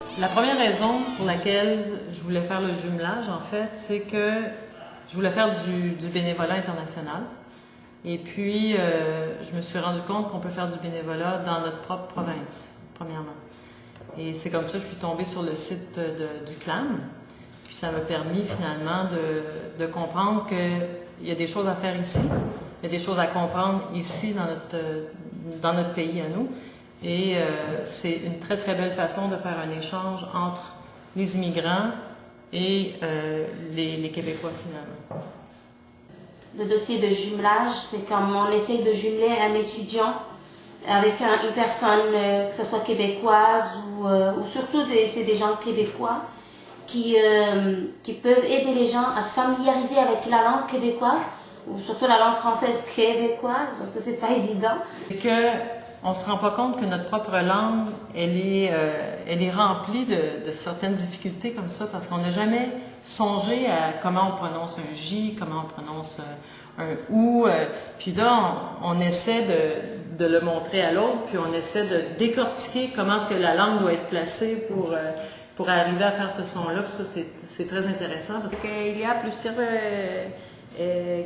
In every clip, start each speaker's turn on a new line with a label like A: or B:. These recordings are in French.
A: La première raison pour laquelle je voulais faire le jumelage, en fait, c'est que je voulais faire du bénévolat international. Et puis, je me suis rendu compte qu'on peut faire du bénévolat dans notre propre province, premièrement. Et c'est comme ça que je suis tombée sur le site du CLAM. Puis ça m'a permis finalement de comprendre qu'il y a des choses à faire ici, il y a des choses à comprendre ici dans notre pays à nous. Et c'est une très très belle façon de faire un échange entre les immigrants et les Québécois finalement.
B: Le dossier de jumelage, c'est comme on essaye de jumeler un étudiant avec une personne, que ce soit québécoise ou surtout c'est des gens québécois qui peuvent aider les gens à se familiariser avec la langue québécoise ou surtout la langue française québécoise parce que c'est pas évident.
A: Et on ne se rend pas compte que notre propre langue, elle est remplie de certaines difficultés comme ça, parce qu'on n'a jamais songé à comment on prononce un J, comment on prononce un OU. Puis là, on essaie de le montrer à l'autre, puis on essaie de décortiquer comment est-ce que la langue doit être placée pour arriver à faire ce son-là. Puis ça, c'est très intéressant. Parce
C: qu'il y a plusieurs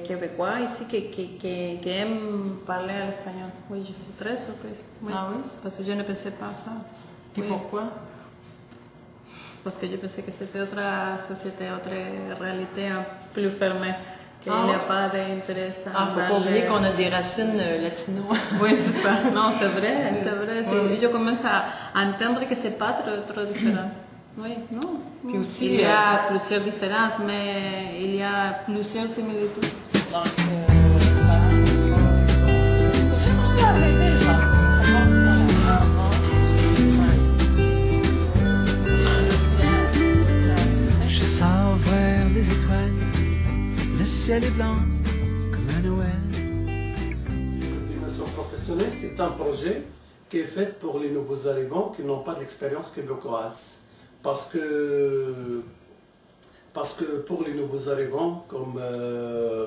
C: Québécois ici qui aiment parler l'espagnol. Oui, je suis très surprise. Oui.
A: Ah oui?
C: Parce que je ne pensais pas ça.
A: Et
C: oui.
A: Pourquoi?
C: Parce que je pensais que c'était autre société, autre réalité plus fermée. Qu'il n'y a pas d'intérêt.
A: Ah, faut pas oublier qu'on a des racines latino.
C: Oui, c'est ça. Non, c'est vrai, c'est vrai. Oui. Je commence à entendre que c'est pas trop différent. Oui, non.
A: Puis aussi,
C: il y a plusieurs différences, mais il y a plusieurs similitudes. Donc,
D: je sors vers les étoiles, le ciel est blanc comme un Noël.
E: L'immersion professionnelle, c'est un projet qui est fait pour les nouveaux arrivants qui n'ont pas d'expérience québécoise. Parce que pour les nouveaux arrivants, comme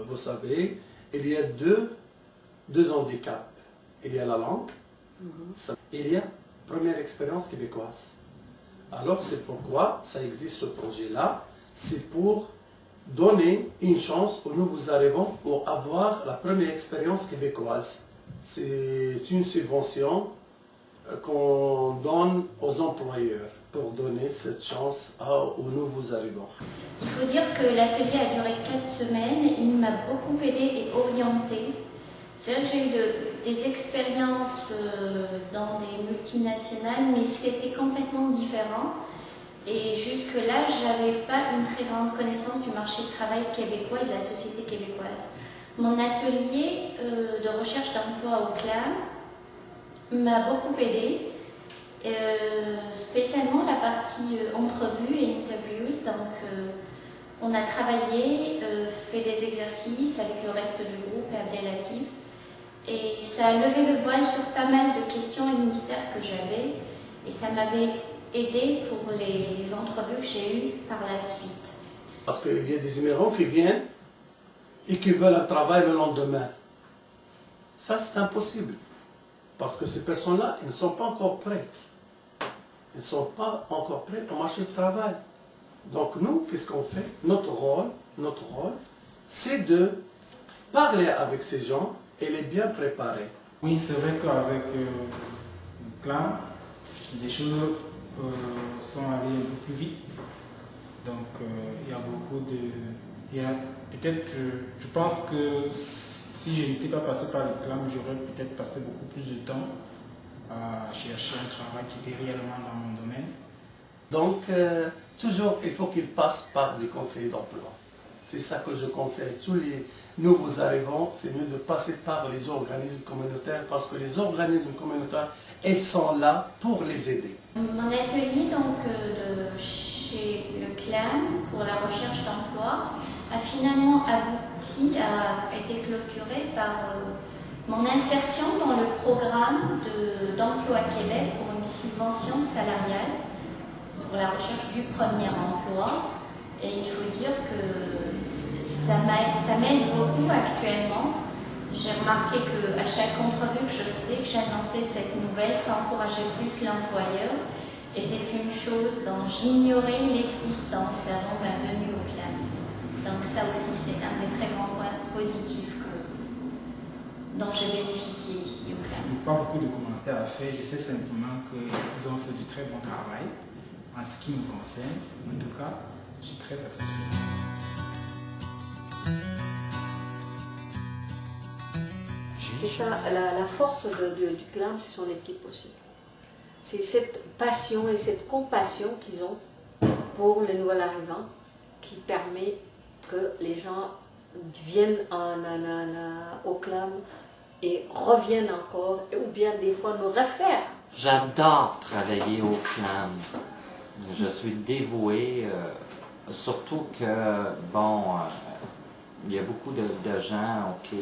E: vous savez, il y a deux handicaps. Il y a la langue, il y a première expérience québécoise. Alors c'est pourquoi ça existe ce projet-là, c'est pour donner une chance aux nouveaux arrivants pour avoir la première expérience québécoise. C'est une subvention qu'on donne aux employeurs pour donner cette chance aux nouveaux arrivants.
B: Il faut dire que l'atelier a duré 4 semaines, il m'a beaucoup aidé et orienté. C'est vrai que j'ai eu des expériences dans des multinationales, mais c'était complètement différent. Et jusque-là, je n'avais pas une très grande connaissance du marché du travail québécois et de la société québécoise. Mon atelier de recherche d'emploi au CLAM m'a beaucoup aidé. Spécialement la partie entrevue et interviews, donc on a travaillé, fait des exercices avec le reste du groupe et Abdelatif, et ça a levé le voile sur pas mal de questions et de mystères que j'avais, et ça m'avait aidé pour les entrevues que j'ai eues par la suite.
E: Parce qu'il y a des immigrants qui viennent et qui veulent un travail le lendemain. Ça c'est impossible, parce que ces personnes-là, ils ne sont pas encore prêts. Ils ne sont pas encore prêts au marché du travail. Donc nous, qu'est-ce qu'on fait? Notre rôle, c'est de parler avec ces gens et les bien préparer.
F: Oui, c'est vrai qu'avec le CLAM, les choses sont allées un peu plus vite. Donc il y a beaucoup de... peut-être, je pense que si je n'étais pas passé par le CLAM, j'aurais peut-être passé beaucoup plus de temps à chercher un travail qui était réellement dans mon domaine.
E: Donc, toujours, il faut qu'ils passent par les conseillers d'emploi. C'est ça que je conseille. Tous les nouveaux arrivants, c'est mieux de passer par les organismes communautaires parce que les organismes communautaires, ils sont là pour les aider.
B: Mon atelier donc, chez le CLAM pour la recherche d'emploi a finalement abouti, a été clôturé par mon insertion dans le programme d'Emploi Québec pour une subvention salariale pour la recherche du premier emploi. Et il faut dire que ça m'aide beaucoup actuellement. J'ai remarqué qu'à chaque entrevue que je faisais, que j'annonçais cette nouvelle, ça encourageait plus l'employeur. Et c'est une chose dont j'ignorais l'existence avant ma venue au clan. Donc ça aussi, c'est un des très grands points positifs dont je bénéficie ici au clan.
F: Je n'ai pas beaucoup de commentaires à faire, je sais simplement qu'ils ont fait du très bon travail en ce qui me concerne. En tout cas, je suis très satisfait.
G: C'est ça, la force du clan, c'est son équipe aussi. C'est cette passion et cette compassion qu'ils ont pour les nouveaux arrivants qui permet que les gens viennent au clan et reviennent encore, ou bien des fois nous réfèrent.
H: J'adore travailler au clan. Je suis dévoué, surtout que, bon, il y a beaucoup de gens, ok,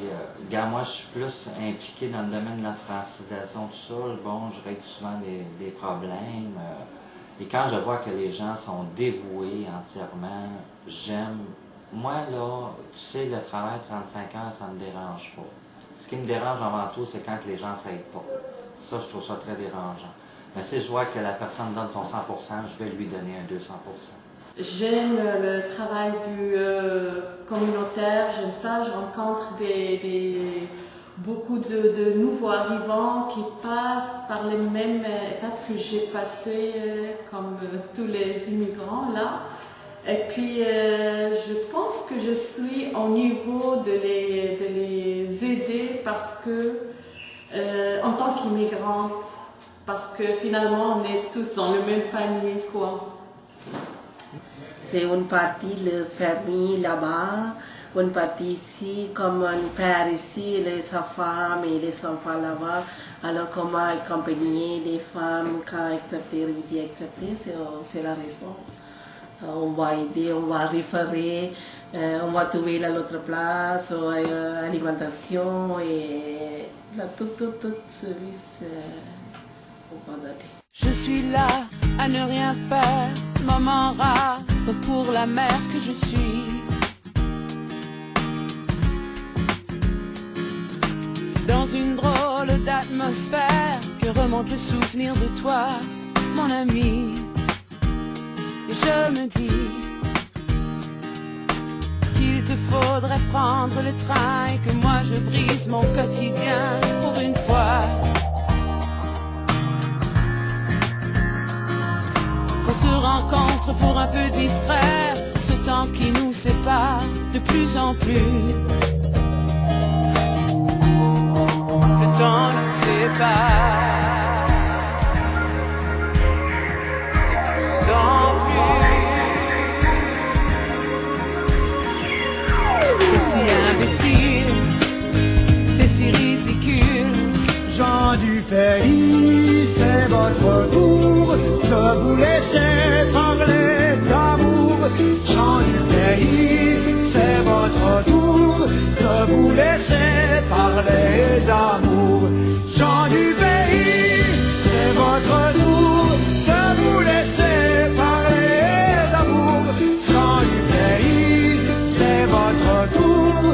H: regarde, moi je suis plus impliqué dans le domaine de la francisation, tout ça, bon, je règle souvent des problèmes, et quand je vois que les gens sont dévoués entièrement, j'aime. Moi là, tu sais, le travail 35 heures, ça me dérange pas. Ce qui me dérange avant tout, c'est quand les gens ne s'aident pas. Ça, je trouve ça très dérangeant. Mais si je vois que la personne donne son 100%, je vais lui donner un 200%.
C: J'aime le travail du communautaire, j'aime ça, je rencontre beaucoup de nouveaux arrivants qui passent par les mêmes étapes que j'ai passées comme tous les immigrants là. Et puis je pense que je suis au niveau de les aider parce que en tant qu'immigrante, parce que finalement on est tous dans le même panier quoi.
I: C'est une partie de la famille là-bas, une partie ici, comme un père ici, sa femme et les enfants là-bas. Alors comment accompagner les femmes quand accepter, c'est la raison. On va aider, on va référer, on va trouver l'autre place, alimentation et tout service on va donner.
D: Je suis là à ne rien faire, moment rare pour la mère que je suis. C'est dans une drôle d'atmosphère que remonte le souvenir de toi, mon ami. Et je me dis qu'il te faudrait prendre le train et que moi je brise mon quotidien pour une fois. Qu'on se rencontre pour un peu distraire ce temps qui nous sépare de plus en plus. Le temps nous sépare de plus en plus. T'es si imbécile, t'es si ridicule.
J: Gens du pays, c'est votre tour de vous laisser parler d'amour. Gens du pays, c'est votre tour de vous laisser parler d'amour. Gens du pays, c'est votre tour de vous laisser parler d'amour. Gens du pays, c'est votre tour